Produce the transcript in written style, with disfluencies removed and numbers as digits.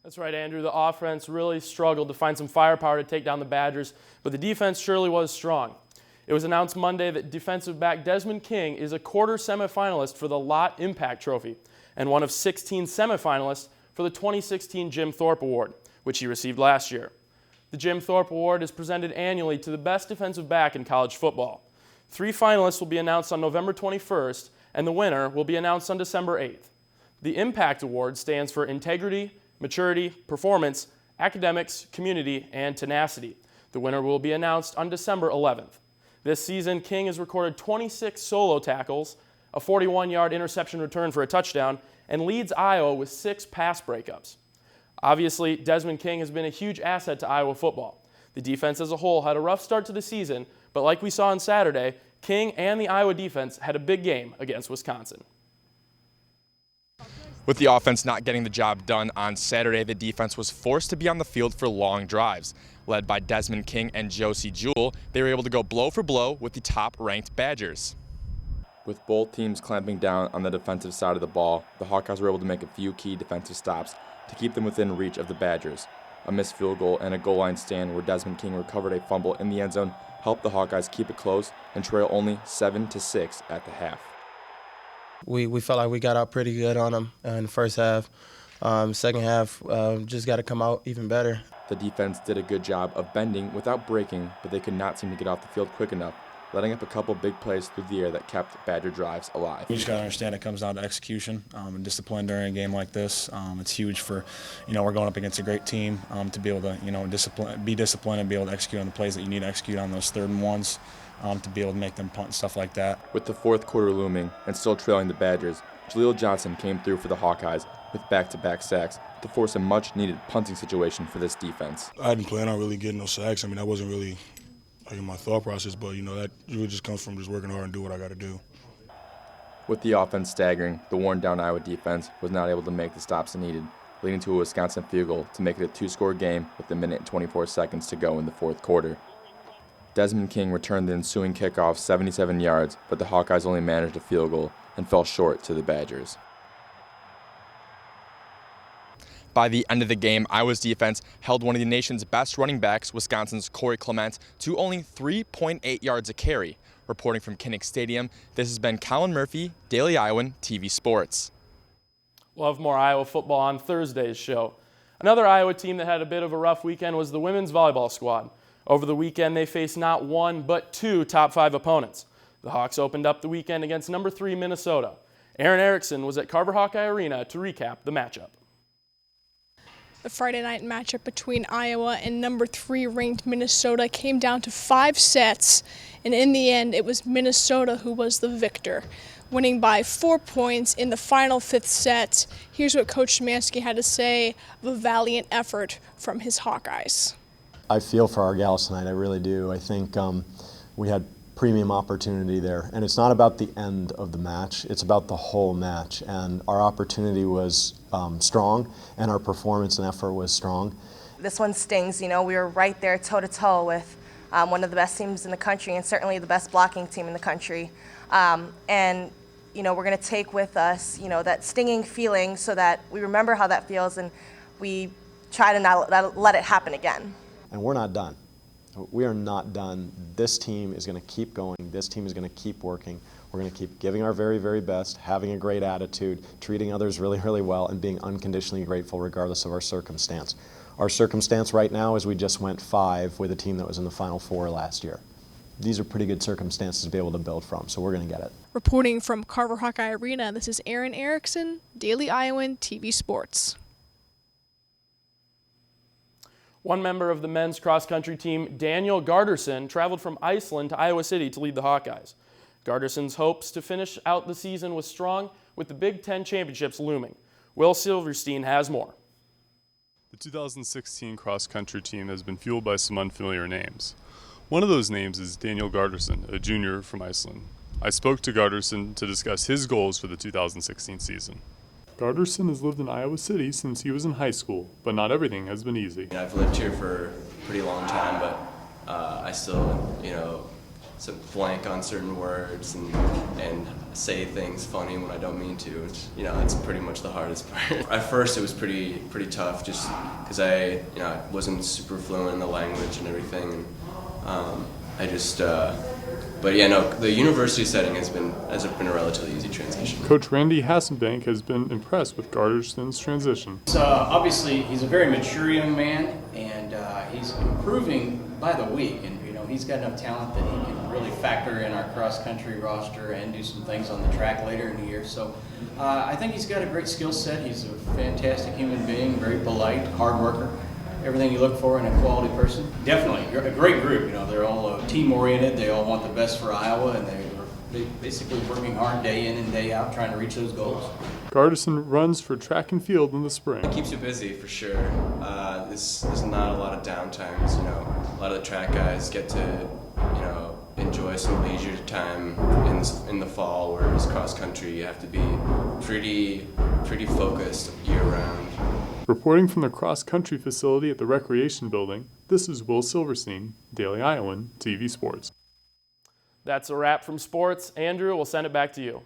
That's right, Andrew. The offense really struggled to find some firepower to take down the Badgers, but the defense surely was strong. It was announced Monday that defensive back Desmond King is a quarter semifinalist for the Lott Impact Trophy and one of 16 semifinalists for the 2016 Jim Thorpe Award, which he received last year. The Jim Thorpe Award is presented annually to the best defensive back in college football. 3 finalists will be announced on November 21st, and the winner will be announced on December 8th. The Impact Award stands for integrity, maturity, performance, academics, community, and tenacity. The winner will be announced on December 11th. This season, King has recorded 26 solo tackles, a 41-yard interception return for a touchdown, and leads Iowa with 6 pass breakups. Obviously, Desmond King has been a huge asset to Iowa football. The defense as a whole had a rough start to the season, but like we saw on Saturday, King and the Iowa defense had a big game against Wisconsin. With the offense not getting the job done on Saturday, the defense was forced to be on the field for long drives. Led by Desmond King and Josie Jewell, they were able to go blow for blow with the top-ranked Badgers. With both teams clamping down on the defensive side of the ball, the Hawkeyes were able to make a few key defensive stops to keep them within reach of the Badgers. A missed field goal and a goal line stand where Desmond King recovered a fumble in the end zone helped the Hawkeyes keep it close and trail only 7-6 at the half. We felt like we got out pretty good on them in the first half. Second half, just got to come out even better. The defense did a good job of bending without breaking, but they could not seem to get off the field quick enough, letting up a couple big plays through the air that kept Badger drives alive. You just got to understand it comes down to execution and discipline during a game like this. It's huge for, we're going up against a great team to be able to, be disciplined and be able to execute on the plays that you need to execute on those 3rd and 1s. To be able to make them punt and stuff like that. With the 4th quarter looming and still trailing the Badgers, Jaleel Johnson came through for the Hawkeyes with back-to-back sacks to force a much-needed punting situation for this defense. I didn't plan on really getting no sacks. I mean, that wasn't really in my thought process, but, that really just comes from just working hard and do what I got to do. With the offense staggering, the worn-down Iowa defense was not able to make the stops it needed, leading to a Wisconsin field goal to make it a 2-score game with a minute and 24 seconds to go in the 4th quarter. Desmond King returned the ensuing kickoff 77 yards, but the Hawkeyes only managed a field goal and fell short to the Badgers. By the end of the game, Iowa's defense held one of the nation's best running backs, Wisconsin's Corey Clement, to only 3.8 yards a carry. Reporting from Kinnick Stadium, this has been Colin Murphy, Daily Iowan TV Sports. We'll have more Iowa football on Thursday's show. Another Iowa team that had a bit of a rough weekend was the women's volleyball squad. Over the weekend, they faced not 1 but 2 top 5 opponents. The Hawks opened up the weekend against number 3 Minnesota. Aaron Erickson was at Carver Hawkeye Arena to recap the matchup. The Friday night matchup between Iowa and number 3 ranked Minnesota came down to 5 sets, and in the end, it was Minnesota who was the victor, winning by 4 points in the final 5th set. Here's what Coach Szymanski had to say of a valiant effort from his Hawkeyes. I feel for our gals tonight, I really do. I think we had premium opportunity there. And it's not about the end of the match, it's about the whole match. And our opportunity was strong, and our performance and effort was strong. This one stings, we were right there toe-to-toe with one of the best teams in the country and certainly the best blocking team in the country. And we're going to take with us, that stinging feeling so that we remember how that feels and we try to not let it happen again. And we're not done. We are not done. This team is going to keep going. This team is going to keep working. We're going to keep giving our very, very best, having a great attitude, treating others really, really well, and being unconditionally grateful regardless of our circumstance. Our circumstance right now is we just went 5 with a team that was in the Final Four last year. These are pretty good circumstances to be able to build from, so we're going to get it. Reporting from Carver Hawkeye Arena, this is Aaron Erickson, Daily Iowan TV Sports. One member of the men's cross-country team, Daniel Garderson, traveled from Iceland to Iowa City to lead the Hawkeyes. Garderson's hopes to finish out the season was strong, with the Big Ten championships looming. Will Silverstein has more. The 2016 cross-country team has been fueled by some unfamiliar names. One of those names is Daniel Garderson, a junior from Iceland. I spoke to Garderson to discuss his goals for the 2016 season. Garderson has lived in Iowa City since he was in high school, but not everything has been easy. I've lived here for a pretty long time, but I still, blank on certain words and say things funny when I don't mean to, which, you know, that's pretty much the hardest part. At first it was pretty tough just because I wasn't super fluent in the language and everything, and but yeah, no, the university setting has been a relatively easy transition. Coach Randy Hassenbank has been impressed with Garterson's transition. Obviously, he's a very mature young man, and he's improving by the week. And he's got enough talent that he can really factor in our cross-country roster and do some things on the track later in the year. So I think he's got a great skill set. He's a fantastic human being, very polite, hard worker. Everything you look for in a quality person. Definitely, a great group. They're all team-oriented. They all want the best for Iowa, and they're basically working hard day in and day out trying to reach those goals. Garterson runs for track and field in the spring. It keeps you busy for sure. There's not a lot of downtimes. A lot of the track guys get to enjoy some leisure time in the fall, whereas cross country you have to be pretty focused year round. Reporting from the cross-country facility at the Recreation Building, this is Will Silverstein, Daily Iowan TV Sports. That's a wrap from sports. Andrew, we'll send it back to you.